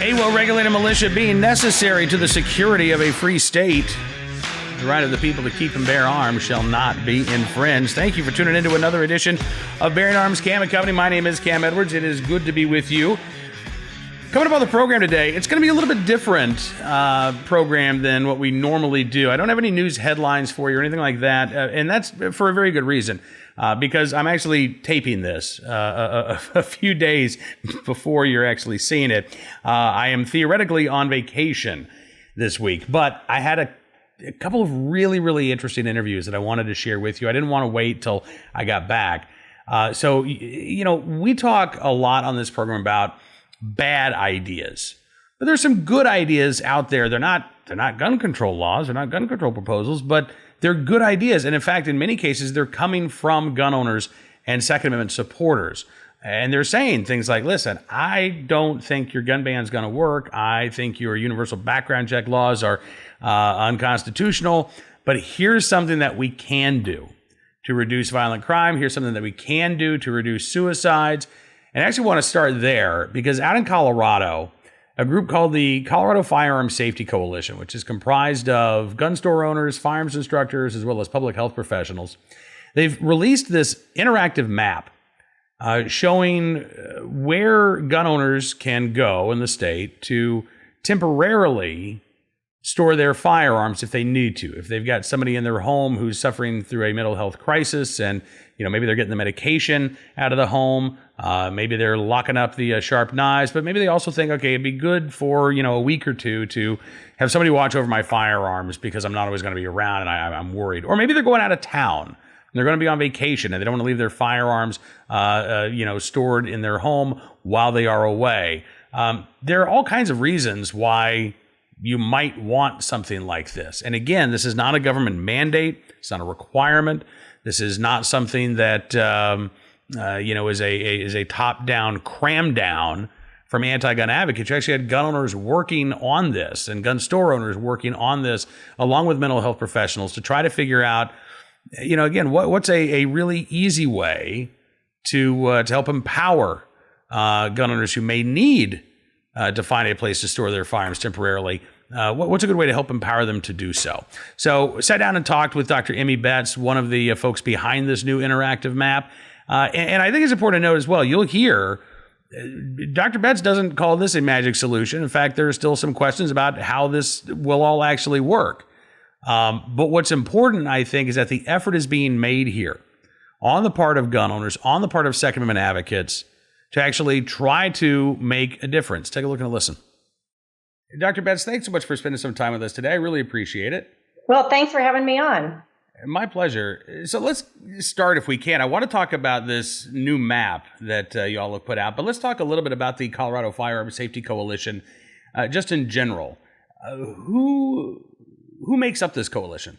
A well-regulated militia being necessary to the security of a free state. The right of the people to keep and bear arms shall not be infringed. Thank you for tuning into another edition of Bearing Arms Cam and Company. My name is Cam Edwards. It is good to be with you. Coming up on the program today, it's going to be a little bit different program than what we normally do. I don't have any news headlines for you or anything like that, and that's for a very good reason, because I'm actually taping this a few days before you're actually seeing it. I am theoretically on vacation this week, but I had a couple of really, really interesting interviews that I wanted to share with you. I didn't want to wait till I got back. So, we talk a lot on this program about bad ideas, but there's some good ideas out there. They're not gun control laws, they're not gun control proposals, but they're good ideas. And in fact, in many cases, they're coming from gun owners and Second Amendment supporters. And they're saying things like, listen, I don't think your gun ban is going to work. I think your universal background check laws are unconstitutional. But here's something that we can do to reduce violent crime. Here's something that we can do to reduce suicides. And I actually want to start there because out in Colorado, a group called the Colorado Firearms Safety Coalition, which is comprised of gun store owners, firearms instructors, as well as public health professionals, they've released this interactive map showing where gun owners can go in the state to temporarily store their firearms if they need to. If they've got somebody in their home who's suffering through a mental health crisis and maybe they're getting the medication out of the home, maybe they're locking up the sharp knives, but maybe they also think, okay, it'd be good for a week or two to have somebody watch over my firearms because I'm not always going to be around and I'm worried. Or maybe they're going out of town and they're going to be on vacation and they don't want to leave their firearms stored in their home while they are away. There are all kinds of reasons why you might want something like this. And again, this is not a government mandate. It's not a requirement. This is not something that is a top-down cram down from anti-gun advocates. You actually had gun owners working on this and gun store owners working on this along with mental health professionals to try to figure out, again, what's a really easy way to help empower gun owners who may need to find a place to store their firearms temporarily. What's a good way to help empower them to do so? So sat down and talked with Dr. Emmy Betz, one of the folks behind this new interactive map. And I think it's important to note as well, you'll hear Dr. Betz doesn't call this a magic solution. In fact, there are still some questions about how this will all actually work. But what's important, I think, is that the effort is being made here on the part of gun owners, on the part of Second Amendment advocates, to actually try to make a difference. Take a look and a listen. Dr. Betz, thanks so much for spending some time with us today. I really appreciate it. Well, thanks for having me on. My pleasure. So let's start, if we can. I want to talk about this new map that you all have put out, but let's talk a little bit about the Colorado Firearms Safety Coalition, just in general. Who makes up this coalition?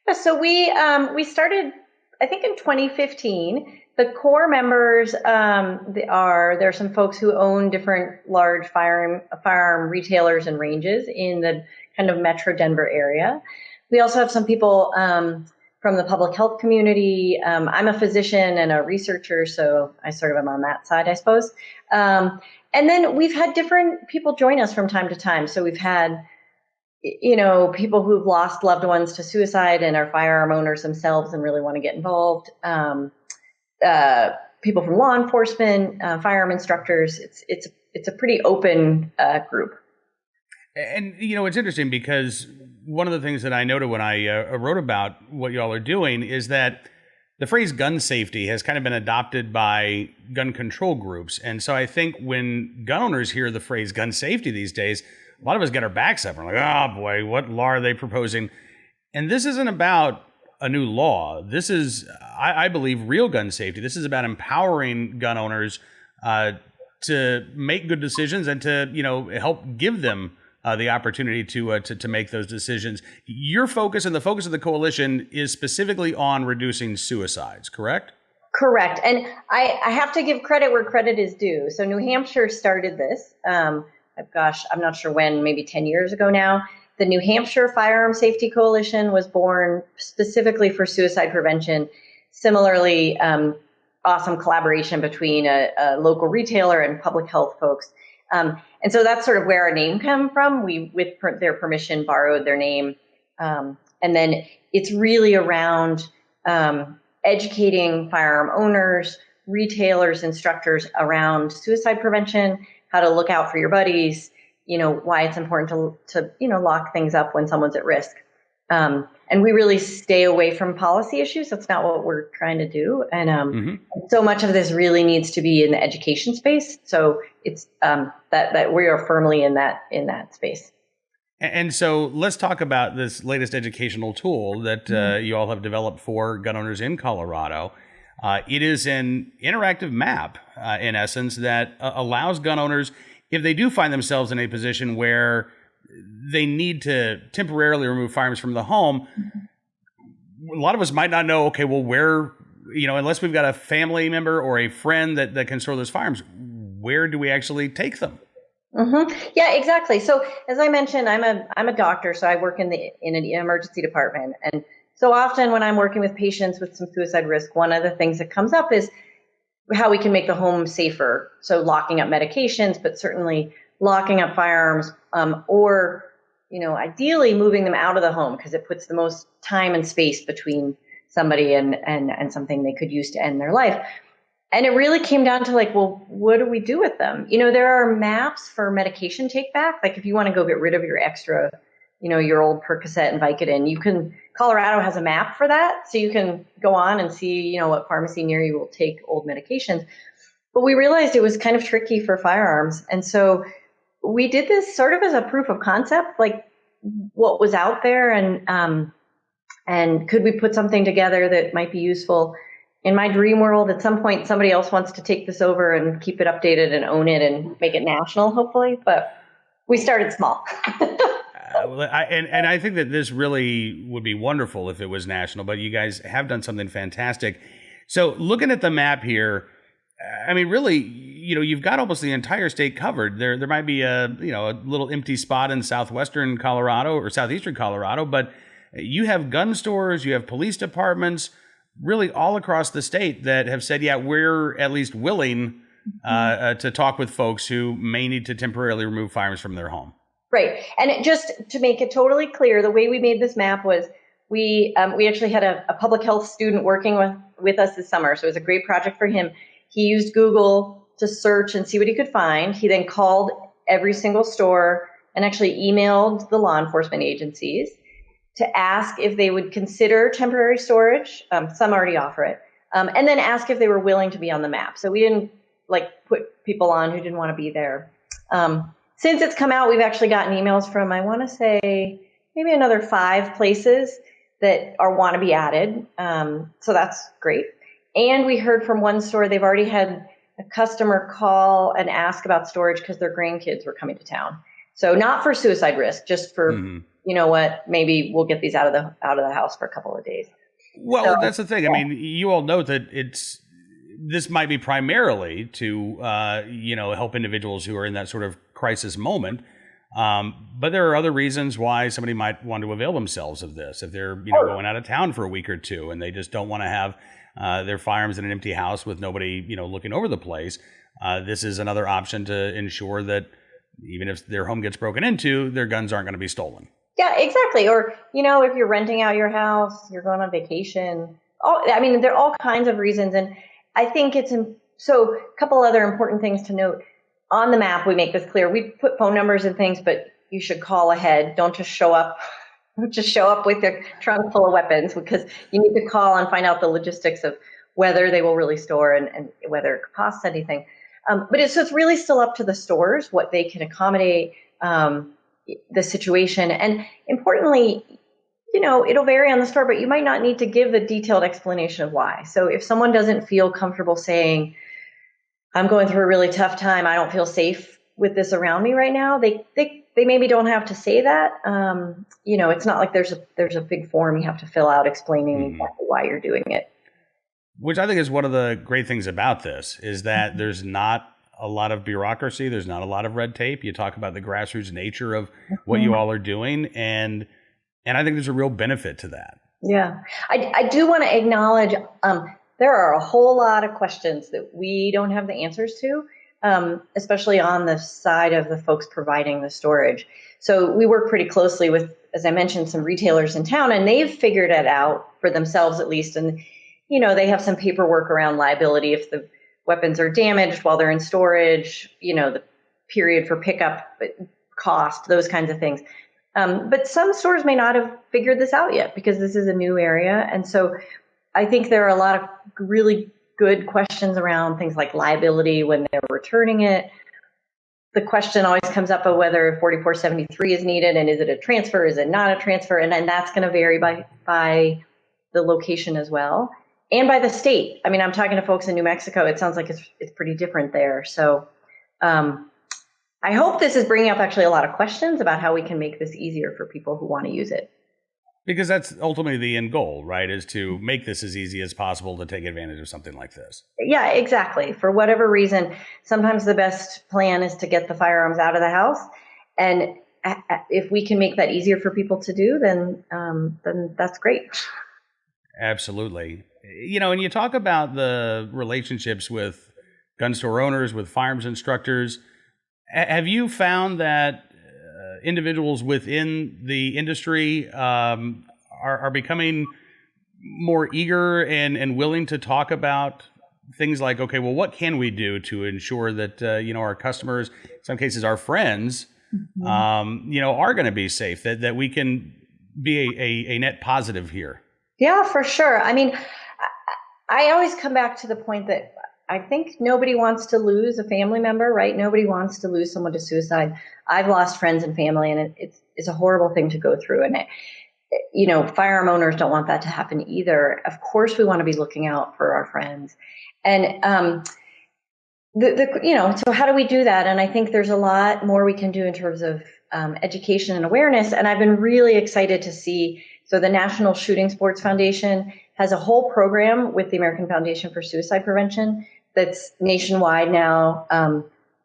Yeah, so we started, I think, in 2015. The core members there are some folks who own different large firearm retailers and ranges in the kind of Metro Denver area. We also have some people from the public health community. I'm a physician and a researcher, so I sort of am on that side, I suppose. And then we've had different people join us from time to time. So we've had people who've lost loved ones to suicide and are firearm owners themselves and really want to get involved. People from law enforcement, firearm instructors. It's a pretty open group. And it's interesting because one of the things that I noted when I wrote about what y'all are doing is that the phrase gun safety has kind of been adopted by gun control groups. And so I think when gun owners hear the phrase gun safety these days, a lot of us get our backs up. We're like, oh boy, what law are they proposing? And this isn't about a new law. This is, I believe, real gun safety. This is about empowering gun owners to make good decisions and to, help give them the opportunity to make those decisions. Your focus and the focus of the coalition is specifically on reducing suicides, correct? Correct. And I have to give credit where credit is due. So New Hampshire started this. I'm not sure when, maybe 10 years ago now. The New Hampshire Firearms Safety Coalition was born specifically for suicide prevention. Similarly, awesome collaboration between a local retailer and public health folks. And so that's sort of where our name came from. We, with their permission, borrowed their name. And then it's really around educating firearm owners, retailers, instructors around suicide prevention, how to look out for your buddies, why it's important to lock things up when someone's at risk. And we really stay away from policy issues. That's not what we're trying to do. And so much of this really needs to be in the education space. So it's that we are firmly in that space. And so let's talk about this latest educational tool that you all have developed for gun owners in Colorado. It is an interactive map, in essence, that allows gun owners, if they do find themselves in a position where they need to temporarily remove firearms from the home, a lot of us might not know, okay, well, where, unless we've got a family member or a friend that can store those firearms, where do we actually take them? Yeah, exactly. So as I mentioned, I'm a doctor, so I work in an emergency department. And so often when I'm working with patients with some suicide risk, one of the things that comes up is how we can make the home safer. So locking up medications, but certainly locking up firearms, or, ideally moving them out of the home, because it puts the most time and space between somebody and something they could use to end their life. And it really came down to well, what do we do with them? There are maps for medication take back. Like if you want to go get rid of your extra, your old Percocet and Vicodin, Colorado has a map for that. So you can go on and see, what pharmacy near you will take old medications. But we realized it was kind of tricky for firearms. And so we did this sort of as a proof of concept, like what was out there and could we put something together that might be useful. In my dream world, at some point, somebody else wants to take this over and keep it updated and own it and make it national, hopefully. But we started small. And I think that this really would be wonderful if it was national, but you guys have done something fantastic. So looking at the map here, I mean, really, you've got almost the entire state covered. There might be a little empty spot in southwestern Colorado or southeastern Colorado, but you have gun stores, you have police departments, really all across the state that have said, yeah, we're at least willing to talk with folks who may need to temporarily remove firearms from their home. Right. And just to make it totally clear, the way we made this map was we actually had a public health student working with us this summer. So it was a great project for him. He used Google to search and see what he could find. He then called every single store and actually emailed the law enforcement agencies to ask if they would consider temporary storage. Some already offer it. And then ask if they were willing to be on the map. So we didn't put people on who didn't want to be there. Since it's come out, we've actually gotten emails from, I want to say, maybe another 5 places that want to be added. So that's great. And we heard from one store, they've already had a customer call and ask about storage because their grandkids were coming to town. So not for suicide risk, just for, maybe we'll get these out of the house for a couple of days. Well, that's the thing. Yeah. I mean, you all know that this might be primarily to, help individuals who are in that sort of crisis moment. But there are other reasons why somebody might want to avail themselves of this. If they're, going out of town for a week or two and they just don't want to have their firearms in an empty house with nobody, looking over the place. This is another option to ensure that even if their home gets broken into, their guns aren't going to be stolen. Yeah, exactly. Or, if you're renting out your house, you're going on vacation. There are all kinds of reasons. And I think so a couple other important things to note. On the map, we make this clear. We put phone numbers and things, but you should call ahead. Don't just show up. Just show up with your trunk full of weapons, because you need to call and find out the logistics of whether they will really store and whether it costs anything. But it's really still up to the stores what they can accommodate the situation. And importantly, it'll vary on the store, but you might not need to give a detailed explanation of why. So if someone doesn't feel comfortable saying, I'm going through a really tough time, I don't feel safe with this around me right now, they maybe don't have to say that. It's not like there's a big form you have to fill out explaining exactly why you're doing it. Which I think is one of the great things about this is that there's not a lot of bureaucracy. There's not a lot of red tape. You talk about the grassroots nature of what you all are doing. And I think there's a real benefit to that. Yeah. I do want to acknowledge there are a whole lot of questions that we don't have the answers to. especially on the side of the folks providing the storage. So we work pretty closely with, as I mentioned, some retailers in town, and they've figured it out for themselves at least. And, they have some paperwork around liability if the weapons are damaged while they're in storage, the period for pickup cost, those kinds of things. But some stores may not have figured this out yet because this is a new area. And so I think there are a lot of really good questions around things like liability when they're returning it. The question always comes up of whether 4473 is needed, and is it a transfer, is it not a transfer? And then that's going to vary by the location as well, and by the state. I mean, I'm talking to folks in New Mexico. It sounds like it's pretty different there. So I hope this is bringing up actually a lot of questions about how we can make this easier for people who want to use it. Because that's ultimately the end goal, right, is to make this as easy as possible to take advantage of something like this. Yeah, exactly. For whatever reason, sometimes the best plan is to get the firearms out of the house. And if we can make that easier for people to do, then that's great. Absolutely. And you talk about the relationships with gun store owners, with firearms instructors. Have you found that individuals within the industry are becoming more eager and willing to talk about things like, okay, well, what can we do to ensure that our customers, in some cases our friends, are going to be safe, that we can be a net positive here? Yeah, for sure. I mean, I always come back to the point that I think nobody wants to lose a family member, right? Nobody wants to lose someone to suicide. I've lost friends and family, and it's a horrible thing to go through. And firearm owners don't want that to happen either. Of course, we want to be looking out for our friends. And so how do we do that? And I think there's a lot more we can do in terms of education and awareness. And I've been really excited to see. So the National Shooting Sports Foundation has a whole program with the American Foundation for Suicide Prevention that's nationwide now.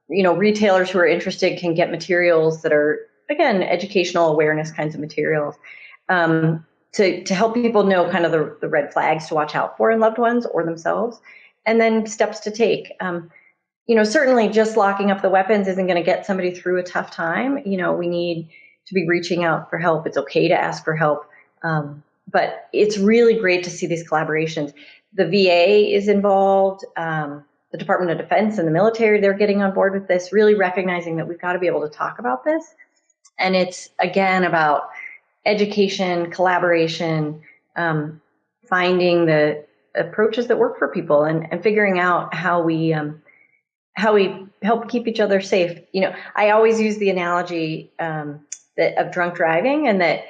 Retailers who are interested can get materials that are, again, educational awareness kinds of materials to help people know kind of the red flags to watch out for in loved ones or themselves, and then steps to take. Certainly just locking up the weapons isn't going to get somebody through a tough time. We need to be reaching out for help. It's okay to ask for help. But it's really great to see these collaborations. The VA is involved, the Department of Defense and the military, they're getting on board with this, really recognizing that we've got to be able to talk about this. And it's, again, about education, collaboration, finding the approaches that work for people and figuring out how we help keep each other safe. I always use the analogy of drunk driving, and that,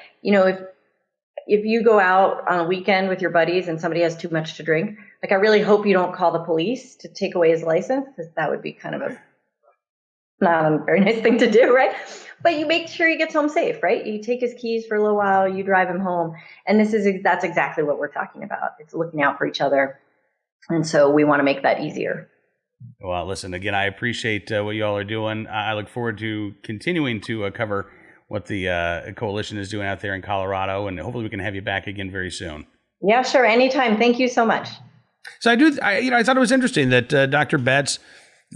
if you go out on a weekend with your buddies and somebody has too much to drink, I really hope you don't call the police to take away his license, because that would be kind of not a very nice thing to do, right? But you make sure he gets home safe, right? You take his keys for a little while, you drive him home. And that's exactly what we're talking about. It's looking out for each other. And so we want to make that easier. Well, listen, again, I appreciate what you all are doing. I look forward to continuing to cover what the coalition is doing out there in Colorado, and hopefully we can have you back again very soon. Yeah, sure. Anytime. Thank you so much. So I thought it was interesting that Dr. Betz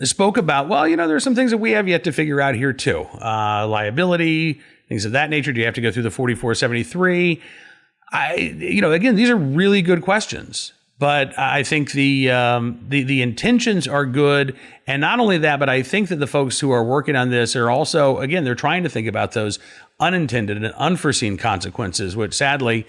spoke about, there's some things that we have yet to figure out here too. Liability, things of that nature. Do you have to go through the 4473? Again, these are really good questions. But I think the intentions are good. And not only that, but I think that the folks who are working on this are also, again, they're trying to think about those unintended and unforeseen consequences, which sadly,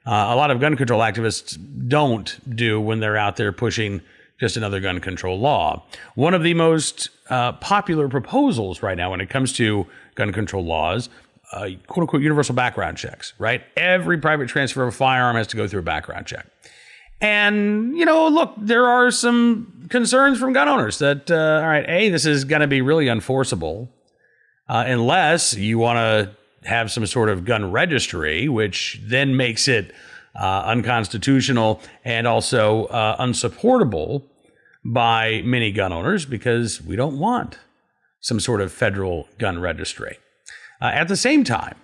a lot of gun control activists don't do when they're out there pushing just another gun control law. One of the most popular proposals right now when it comes to gun control laws, quote unquote, universal background checks, right? Every private transfer of a firearm has to go through a background check. And, look, there are some concerns from gun owners that, all right, this is going to be really unenforceable unless you want to have some sort of gun registry, which then makes it unconstitutional and also unsupportable by many gun owners, because we don't want some sort of federal gun registry. At the same time,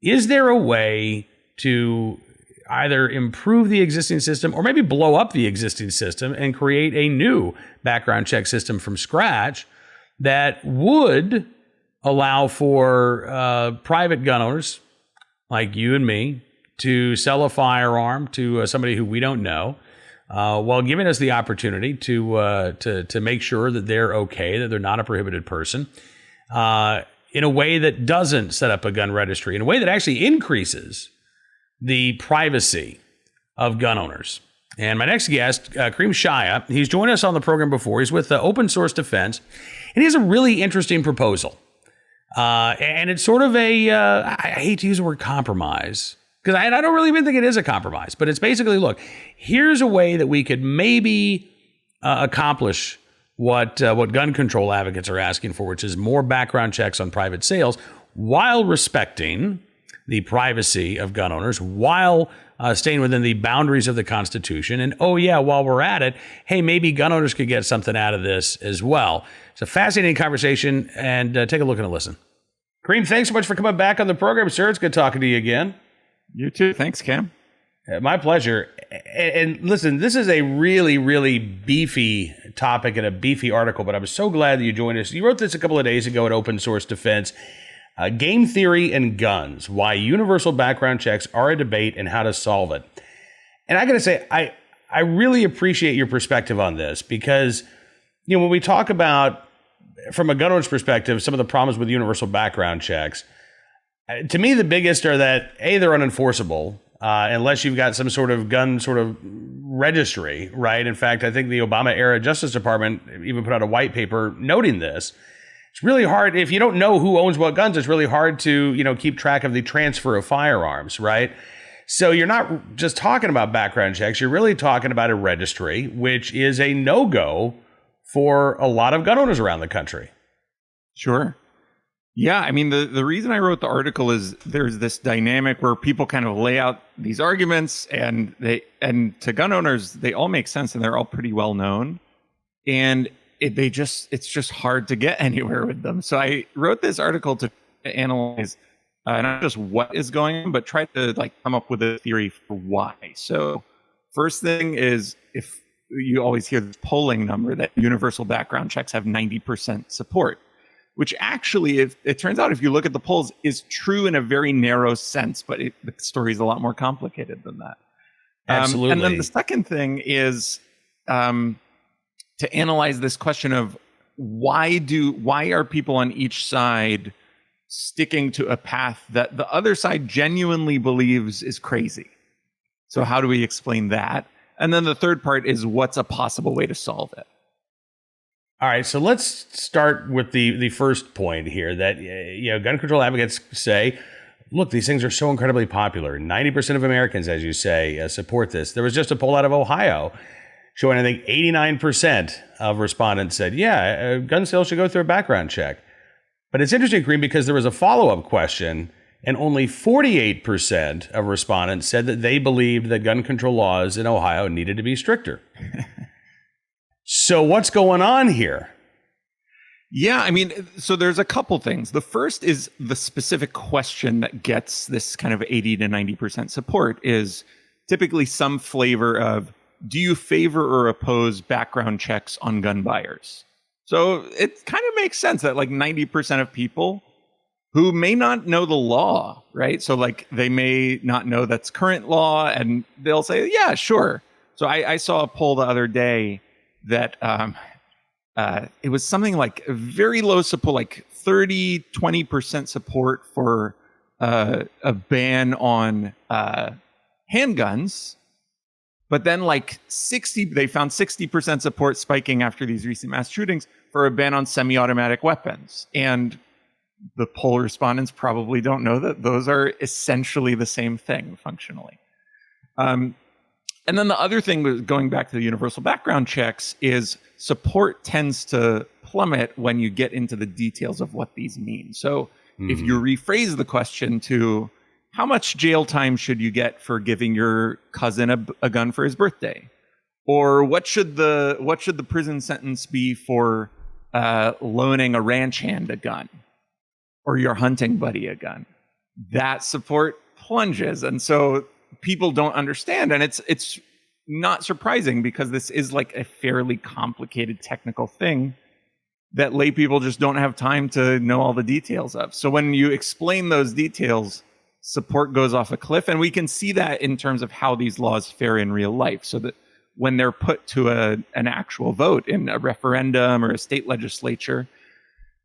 is there a way to either improve the existing system or maybe blow up the existing system and create a new background check system from scratch that would allow for private gun owners like you and me to sell a firearm to somebody who we don't know, while giving us the opportunity to make sure that they're okay, that they're not a prohibited person, in a way that doesn't set up a gun registry, in a way that actually increases the privacy of gun owners. And my next guest, Kareem Shaya, he's joined us on the program before. He's with Open Source Defense, and he has a really interesting proposal. And it's sort of I hate to use the word compromise, because I don't really even think it is a compromise, but it's basically, look, here's a way that we could maybe accomplish what gun control advocates are asking for, which is more background checks on private sales while respecting the privacy of gun owners, while staying within the boundaries of the Constitution. And oh yeah, while we're at it, hey, maybe gun owners could get something out of this as well. It's a fascinating conversation, and take a look and a listen. Kareem, thanks so much for coming back on the program, sir. It's good talking to you again. You too. Thanks, Cam. My pleasure. And listen, this is a really, really beefy topic and a beefy article, but I'm so glad that you joined us. You wrote this a couple of days ago at Open Source Defense. Game theory and guns, why universal background checks are a debate and how to solve it. And I got to say, I really appreciate your perspective on this, because, you know, when we talk about, from a gun owner's perspective, some of the problems with universal background checks, to me, the biggest are that, A, they're unenforceable, unless you've got some sort of gun sort of registry, right? In fact, I think the Obama-era Justice Department even put out a white paper noting this. It's really hard, if you don't know who owns what guns, it's really hard to, you know, keep track of the transfer of firearms, right? So you're not just talking about background checks, you're really talking about a registry, which is a no-go for a lot of gun owners around the country. Sure. Yeah, I mean, the reason I wrote the article is there's this dynamic where people kind of lay out these arguments, and to gun owners, they all make sense and they're all pretty well known. And it's just hard to get anywhere with them. So I wrote this article to analyze not just what is going on, but try to come up with a theory for why. So first thing is, if you always hear the polling number that universal background checks have 90% support, which actually, it turns out, if you look at the polls, is true in a very narrow sense, but the story is a lot more complicated than that. Absolutely. And then the second thing is to analyze this question of why are people on each side sticking to a path that the other side genuinely believes is crazy? So how do we explain that? And then the third part is, what's a possible way to solve it? All right, so let's start with the first point here, that, you know, gun control advocates say, look, these things are so incredibly popular. 90% of Americans, as you say, support this. There was just a poll out of Ohio showing, I think, 89% of respondents said, yeah, gun sales should go through a background check. But it's interesting, Kareem, because there was a follow-up question, and only 48% of respondents said that they believed that gun control laws in Ohio needed to be stricter. So what's going on here? Yeah, I mean, so there's a couple things. The first is the specific question that gets this kind of 80 to 90% support is typically some flavor of, do you favor or oppose background checks on gun buyers? So it kind of makes sense that 90% of people who may not know the law, right? So they may not know that's current law, and they'll say, yeah, sure. So I saw a poll the other day that it was something like very low support, 30, 20% support for a ban on handguns. But then they found 60% support spiking after these recent mass shootings for a ban on semi-automatic weapons. And the poll respondents probably don't know that those are essentially the same thing functionally. And then the other thing, going back to the universal background checks, is support tends to plummet when you get into the details of what these mean. So if you rephrase the question to, how much jail time should you get for giving your cousin a gun for his birthday? Or what should the prison sentence be for loaning a ranch hand a gun, or your hunting buddy a gun? That support plunges, and so people don't understand, and it's not surprising, because this is a fairly complicated technical thing that lay people just don't have time to know all the details of. So when you explain those details, support goes off a cliff. And we can see that in terms of how these laws fare in real life. So that when they're put to an actual vote in a referendum or a state legislature,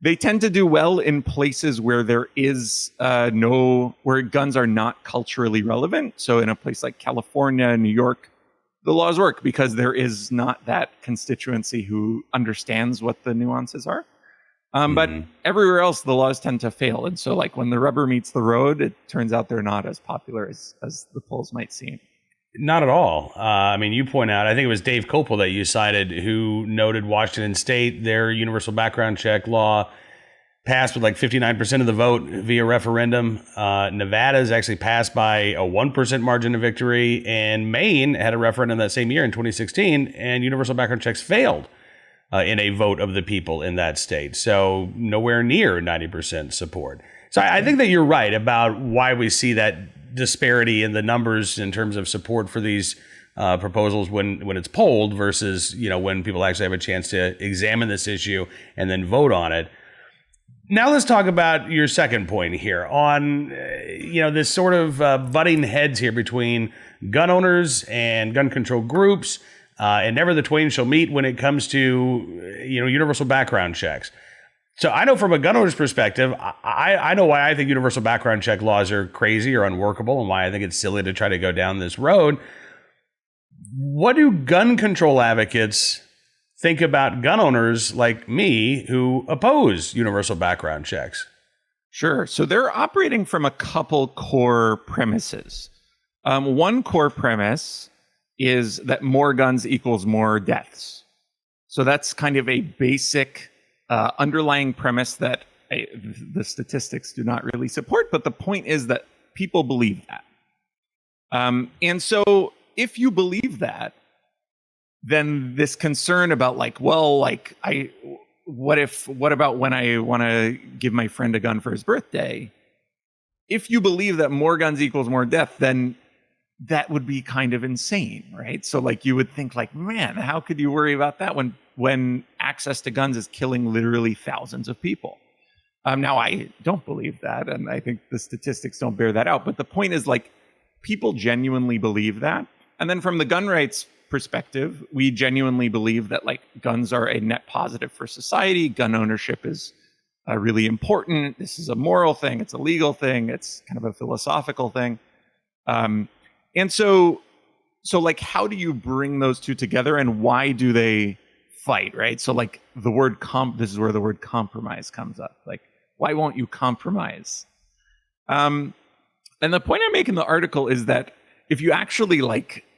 they tend to do well in places where there is where guns are not culturally relevant. So in a place like California, New York, the laws work because there is not that constituency who understands what the nuances are. But everywhere else, the laws tend to fail. And so like when the rubber meets the road, it turns out they're not as popular as the polls might seem. Not at all. I mean, you point out, I think it was Dave Kopel that you cited, who noted Washington State, their universal background check law passed with like 59% of the vote via referendum. Nevada's actually passed by a 1% margin of victory. And Maine had a referendum that same year in 2016, and universal background checks failed in a vote of the people in that state. So nowhere near 90% support. So I think that you're right about why we see that disparity in the numbers in terms of support for these proposals when it's polled versus, when people actually have a chance to examine this issue and then vote on it. Now let's talk about your second point here on, this sort of butting heads here between gun owners and gun control groups, and never the twain shall meet when it comes to, universal background checks. So I know from a gun owner's perspective, I know why I think universal background check laws are crazy or unworkable and why I think it's silly to try to go down this road. What do gun control advocates think about gun owners like me who oppose universal background checks? Sure. So they're operating from a couple core premises. One core premise is that more guns equals more deaths. So that's kind of a basic underlying premise that the statistics do not really support. But the point is that people believe that. And so if you believe that, then this concern about what about when I want to give my friend a gun for his birthday? If you believe that more guns equals more death, then that would be kind of insane, right? So you would think man, how could you worry about that when access to guns is killing literally thousands of people? Now I don't believe that, and I think the statistics don't bear that out. But the point is people genuinely believe that. And then from the gun rights perspective, we genuinely believe that guns are a net positive for society. Gun ownership is really important. This is a moral thing. It's a legal thing. It's kind of a philosophical thing. And so how do you bring those two together, and why do they fight, right? So the word this is where the word compromise comes up. Why won't you compromise? And the point I make in the article is that if you actually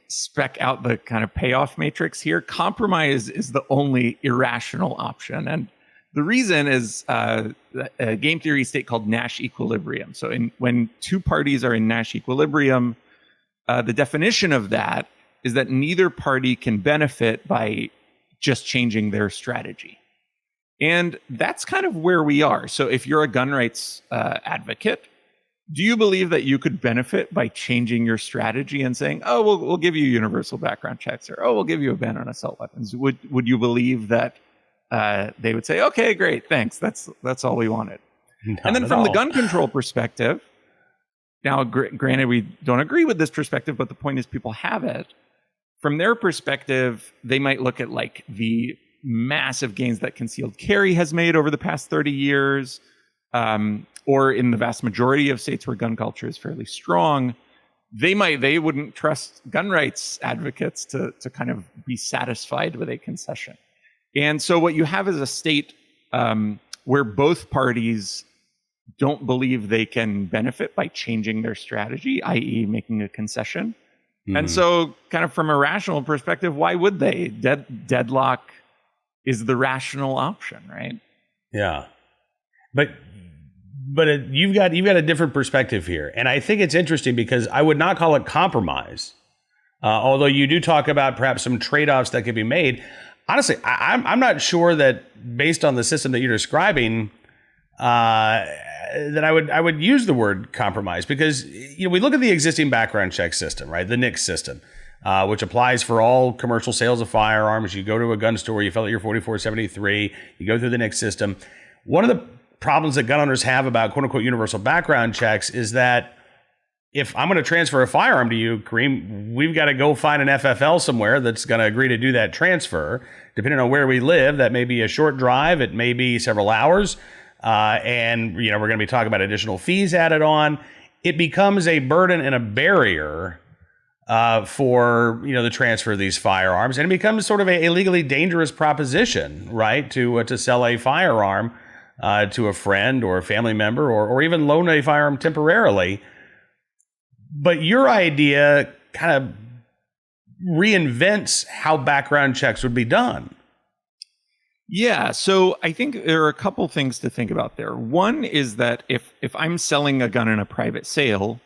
spec out the kind of payoff matrix here, compromise is the only irrational option. And the reason is a game theory state called Nash equilibrium. So when two parties are in Nash equilibrium, the definition of that is that neither party can benefit by just changing their strategy. And that's kind of where we are. So if you're a gun rights advocate, do you believe that you could benefit by changing your strategy and saying, oh, we'll give you universal background checks, or, oh, we'll give you a ban on assault weapons? Would you believe that they would say, okay, great, thanks. That's all we wanted. And then from the gun control perspective, now, granted, we don't agree with this perspective, but the point is people have it. From their perspective, they might look at the massive gains that concealed carry has made over the past 30 years, or in the vast majority of states where gun culture is fairly strong. They wouldn't trust gun rights advocates to kind of be satisfied with a concession. And so what you have is a state where both parties don't believe they can benefit by changing their strategy, i.e. making a concession. Mm-hmm. And so kind of from a rational perspective, why would they? Deadlock is the rational option, right? Yeah. But you've got a different perspective here. And I think it's interesting because I would not call it compromise. Although you do talk about perhaps some trade-offs that could be made. Honestly, I'm not sure that based on the system that you're describing, that I would use the word compromise, because we look at the existing background check system, right? The NICS system. which applies for all commercial sales of firearms. You go to a gun store, you fill out your 4473, you go through the NICS system. One of the problems that gun owners have about quote unquote universal background checks is that if I'm going to transfer a firearm to you, Kareem, we've got to go find an FFL somewhere that's going to agree to do that transfer. Depending on where we live, that may be a short drive, it may be several hours, and we're going to be talking about additional fees added on. It becomes a burden and a barrier for the transfer of these firearms, and it becomes sort of a legally dangerous proposition, right? To sell a firearm to a friend or a family member, or even loan a firearm temporarily. But your idea kind of reinvents how background checks would be done. Yeah, so I think there are a couple things to think about there. One is that if I'm selling a gun in a private sale,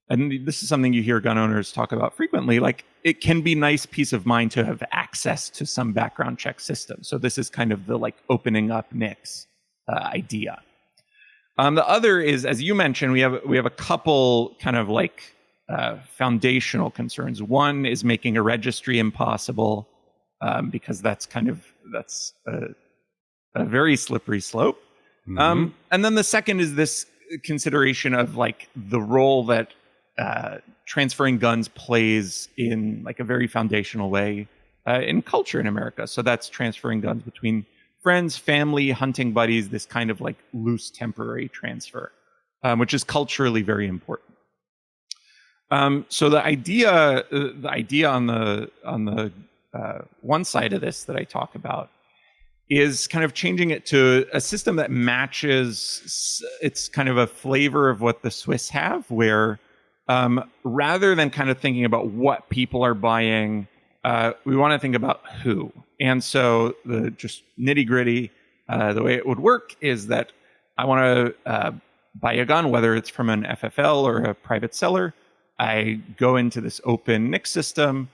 and this is something you hear gun owners talk about frequently, like it can be nice peace of mind to have access to some background check system. So this is kind of the like opening up NICS idea. The other is, as you mentioned, we have a couple kind of like foundational concerns. One is making a registry impossible, because that's a very slippery slope. And then the second is this consideration of like the role that transferring guns plays in like a very foundational way in culture in America. So that's transferring guns between friends, family, hunting buddies, this kind of like loose temporary transfer, which is culturally very important. So the idea on the one side of this that I talk about is kind of changing it to a system that matches. It's kind of a flavor of what the Swiss have, where rather than kind of thinking about what people are buying, we want to think about who. And so the just nitty gritty, the way it would work is that I want to buy a gun, whether it's from an FFL or a private seller. I go into this open NICS system,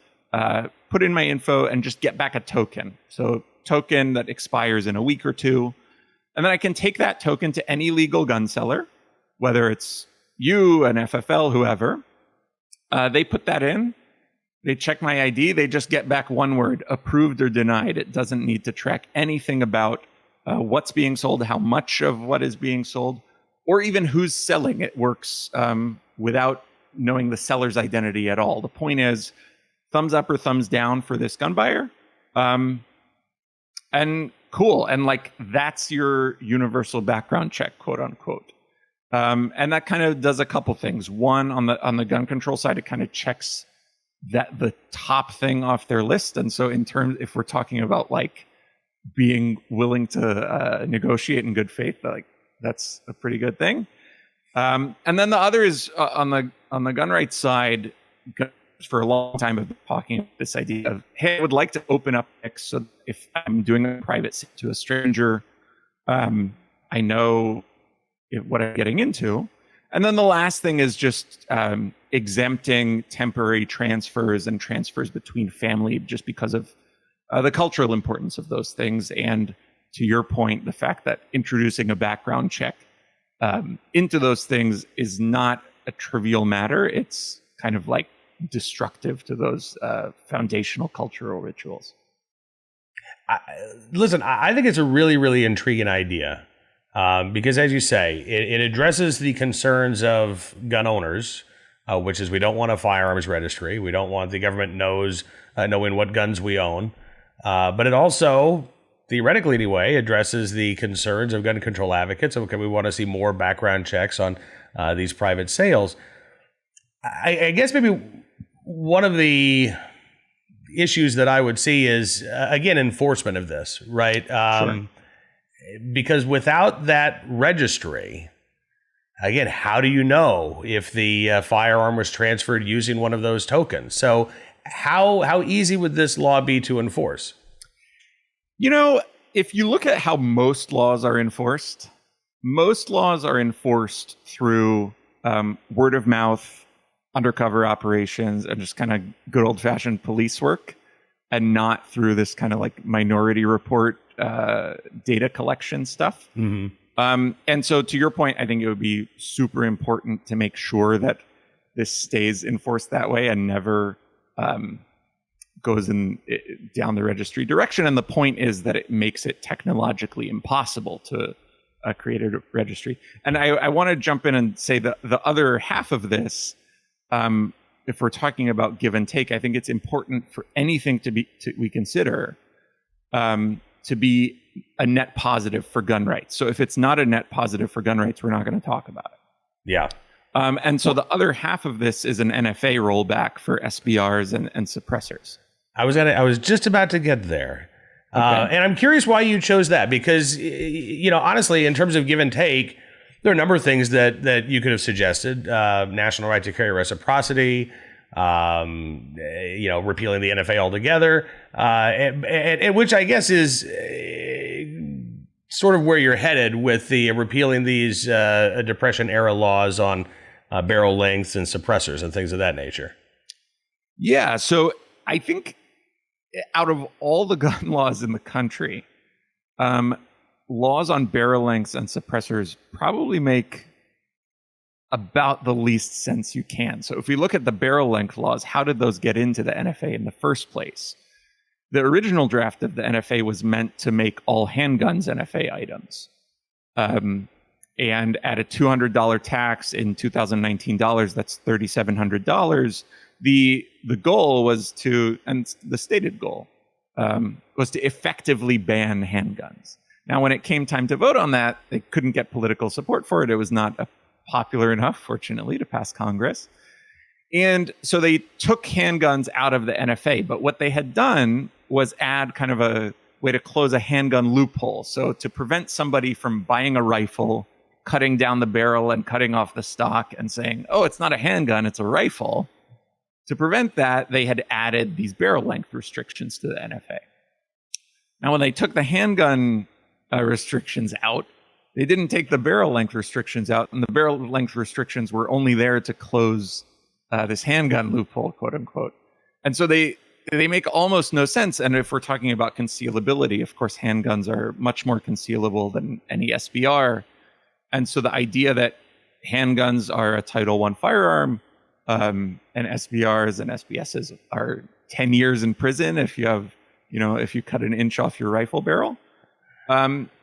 put in my info, and just get back a token. So token that expires in a week or two. And then I can take that token to any legal gun seller, whether it's you, an FFL, whoever. They put that in. They check my ID. They just get back one word, approved or denied. It doesn't need to track anything about what's being sold, how much of what is being sold, or even who's selling. It works without knowing the seller's identity at all. The point is, thumbs up or thumbs down for this gun buyer. And cool. And like, that's your universal background check, quote unquote. And that kind of does a couple things. One, on the gun control side, it kind of checks that the top thing off their list. And so if we're talking about like being willing to negotiate in good faith, like that's a pretty good thing. And then the other is on the gun rights side, for a long time have been talking about this idea of, hey, I would like to open up NICS so if I'm doing a private sale to a stranger, I know what I'm getting into. And then the last thing is just exempting temporary transfers and transfers between family, just because of the cultural importance of those things. And to your point, the fact that introducing a background check into those things is not a trivial matter. It's kind of like destructive to those foundational cultural rituals. Listen, I think it's a really, really intriguing idea. Because as you say, it addresses the concerns of gun owners, which is we don't want a firearms registry. We don't want the government knowing what guns we own. But it also, theoretically anyway, addresses the concerns of gun control advocates. Okay, we want to see more background checks on these private sales. I guess maybe one of the issues that I would see is, again, enforcement of this, right? Sure. Because without that registry, again, how do you know if the firearm was transferred using one of those tokens? So how easy would this law be to enforce? You know, if you look at how most laws are enforced through word of mouth, undercover operations, and just kind of good old-fashioned police work, and not through this kind of like Minority Report data collection stuff. Mm-hmm. And so to your point, I think it would be super important to make sure that this stays enforced that way and never goes down the registry direction. And the point is that it makes it technologically impossible to create a registry. And I want to jump in and say that the other half of this, if we're talking about give and take, I think it's important for anything we consider to be a net positive for gun rights. So if it's not a net positive for gun rights, we're not going to talk about it. Yeah. And so the other half of this is an NFA rollback for SBRs and suppressors. I was just about to get there. Okay. And I'm curious why you chose that, because, honestly, in terms of give and take, there are a number of things that you could have suggested. National right to carry reciprocity, repealing the NFA altogether, and which I guess is sort of where you're headed with the repealing these Depression era laws on barrel lengths and suppressors and things of that nature. Yeah, so I think out of all the gun laws in the country, laws on barrel lengths and suppressors probably make about the least sense you can. So if we look at the barrel length laws, how did those get into the NFA in the first place? The original draft of the NFA was meant to make all handguns NFA items. And at a $200 tax in 2019 dollars, that's $3,700. The goal was and the stated goal was to effectively ban handguns. Now, when it came time to vote on that, they couldn't get political support for it. It was not popular enough, fortunately, to pass Congress. And so they took handguns out of the NFA. But what they had done was add kind of a way to close a handgun loophole. So to prevent somebody from buying a rifle, cutting down the barrel and cutting off the stock and saying, oh, it's not a handgun, it's a rifle. To prevent that, they had added these barrel length restrictions to the NFA. Now, when they took the handgun restrictions out, they didn't take the barrel length restrictions out, and the barrel length restrictions were only there to close this handgun loophole, quote unquote. And so they make almost no sense. And if we're talking about concealability, of course, handguns are much more concealable than any SBR. And so the idea that handguns are a Title I firearm, and SBRs and SBSs are 10 years in prison if you have, if you cut an inch off your rifle barrel.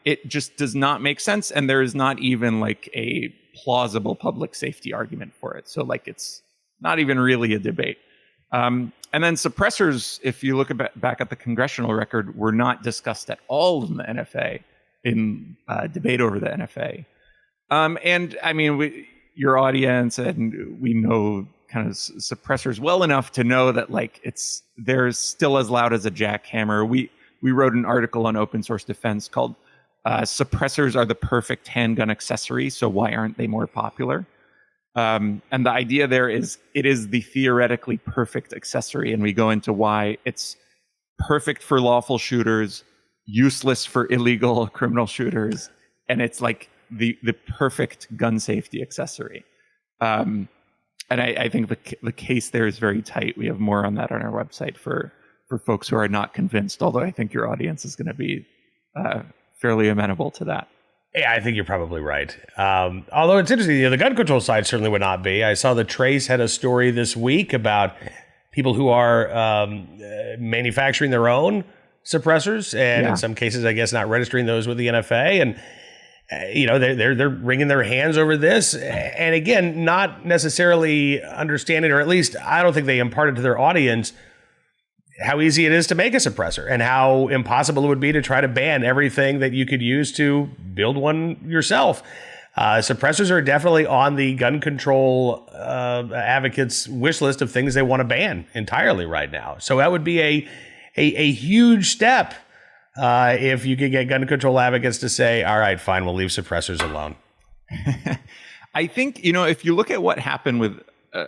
It just does not make sense. And there is not even like a plausible public safety argument for it. So it's not even really a debate. And then suppressors, if you look back at the congressional record, were not discussed at all in the NFA, in debate over the NFA. And I mean, your audience and we know kind of suppressors well enough to know that they're still as loud as a jackhammer. We wrote an article on Open Source Defense called "Suppressors Are the Perfect Handgun Accessory, so why aren't they more popular?" And the idea there is it is the theoretically perfect accessory, and we go into why it's perfect for lawful shooters, useless for illegal criminal shooters, and it's like the perfect gun safety accessory. And I think the case there is very tight. We have more on that on our website for folks who are not convinced, although I think your audience is going to be fairly amenable to that. Yeah, I think you're probably right. Although it's interesting, the gun control side certainly would not be. I saw the Trace had a story this week about people who are manufacturing their own suppressors, and in some cases, I guess, not registering those with the NFA, and they're wringing their hands over this, and again, not necessarily understanding, or at least I don't think they imparted to their audience how easy it is to make a suppressor and how impossible it would be to try to ban everything that you could use to build one yourself. Suppressors are definitely on the gun control advocates' wish list of things they want to ban entirely right now. So that would be a huge step if you could get gun control advocates to say, all right, fine, we'll leave suppressors alone. I think, if you look at what happened with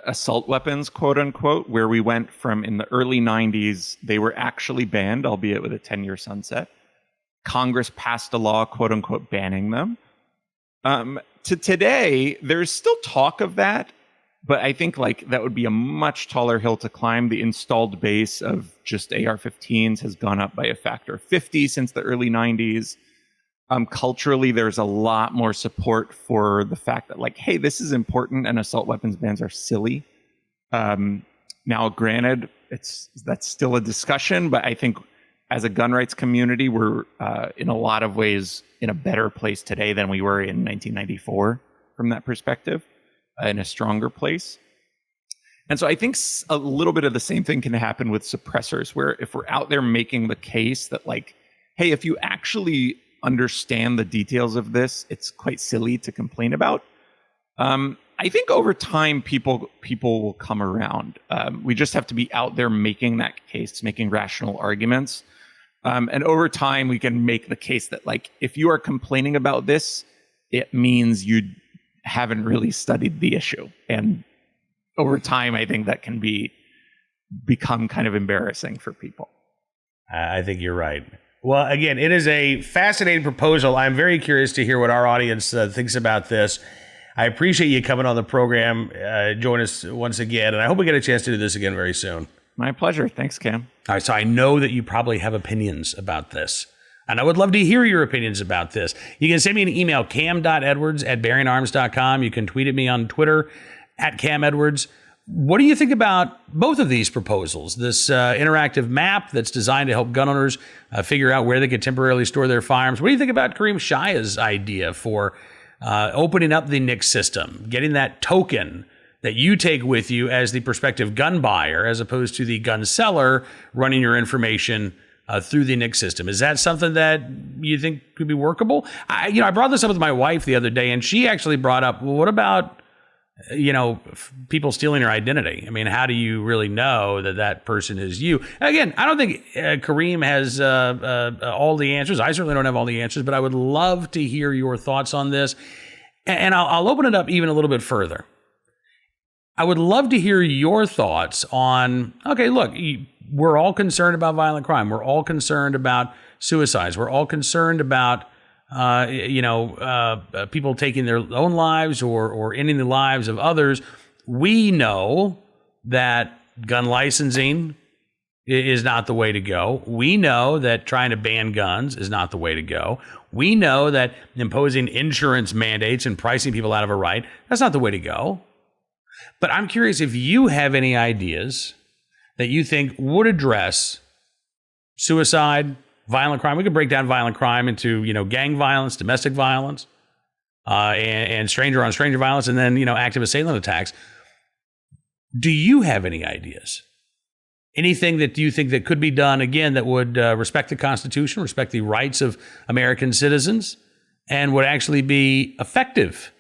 assault weapons, quote unquote, where we went from in the early 90s, they were actually banned, albeit with a 10-year sunset. Congress passed a law, quote unquote, banning them. To today, there's still talk of that, but I think that would be a much taller hill to climb. The installed base of just AR-15s has gone up by a factor of 50 since the early 90s. Culturally, there's a lot more support for the fact that hey, this is important and assault weapons bans are silly. Now, granted, that's still a discussion, but I think as a gun rights community, we're in a lot of ways in a better place today than we were in 1994 from that perspective, in a stronger place. And so I think a little bit of the same thing can happen with suppressors, where if we're out there making the case that, like, hey, if you actually understand the details of this, it's quite silly to complain about. I think over time, people will come around. We just have to be out there making that case, making rational arguments. And over time, we can make the case that, like, if you are complaining about this, it means you haven't really studied the issue. And over time, I think that can become kind of embarrassing for people. I think you're right. Well, again, it is a fascinating proposal. I'm very curious to hear what our audience thinks about this. I appreciate you coming on the program, join us once again, and I hope we get a chance to do this again very soon. My pleasure. Thanks, Cam. All right, so I know that you probably have opinions about this, and I would love to hear your opinions about this. You can send me an email, cam.edwards@bearingarms.com. You can tweet at me on Twitter, @CamEdwards. What do you think about both of these proposals? This interactive map that's designed to help gun owners figure out where they could temporarily store their firearms. What do you think about Kareem Shaya's idea for opening up the NICS system, getting that token that you take with you as the prospective gun buyer, as opposed to the gun seller running your information through the NICS system? Is that something that you think could be workable? I brought this up with my wife the other day, and she actually brought up, well, what about people stealing your identity? I mean, how do you really know that that person is you? Again, I don't think Kareem has all the answers. I certainly don't have all the answers, but I would love to hear your thoughts on this. And I'll open it up even a little bit further. I would love to hear your thoughts on, okay, look, we're all concerned about violent crime. We're all concerned about suicides. We're all concerned about people taking their own lives or ending the lives of others. We know that gun licensing is not the way to go. We know that trying to ban guns is not the way to go. We know that imposing insurance mandates and pricing people out of a right, that's not the way to go. But I'm curious if you have any ideas that you think would address suicide, violent crime. We could break down violent crime into, gang violence, domestic violence, and stranger on stranger violence, and then, active assailant attacks. Do you have any ideas? Anything that you think that could be done, again, that would respect the Constitution, respect the rights of American citizens, and would actually be effective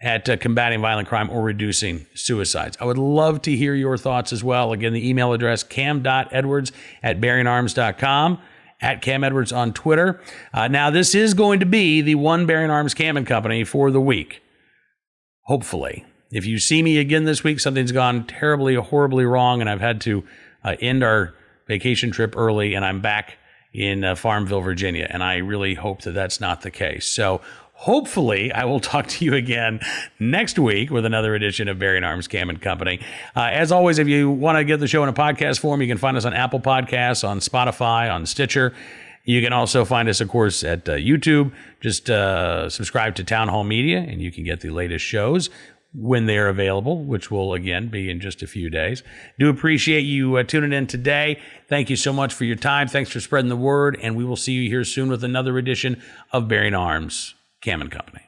at combating violent crime or reducing suicides? I would love to hear your thoughts as well. Again, the email address, cam.edwards@bearingarms.com. @CamEdwards on Twitter. Now, this is going to be the one Bearing Arms Cam & Company for the week. Hopefully. If you see me again this week, something's gone terribly, horribly wrong, and I've had to end our vacation trip early, and I'm back in Farmville, Virginia, and I really hope that that's not the case. So hopefully, I will talk to you again next week with another edition of Bearing Arms Cam & Company. As always, if you want to get the show in a podcast form, you can find us on Apple Podcasts, on Spotify, on Stitcher. You can also find us, of course, at YouTube. Just subscribe to Town Hall Media, and you can get the latest shows when they're available, which will, again, be in just a few days. Do appreciate you tuning in today. Thank you so much for your time. Thanks for spreading the word, and we will see you here soon with another edition of Bearing Arms Cam & Company.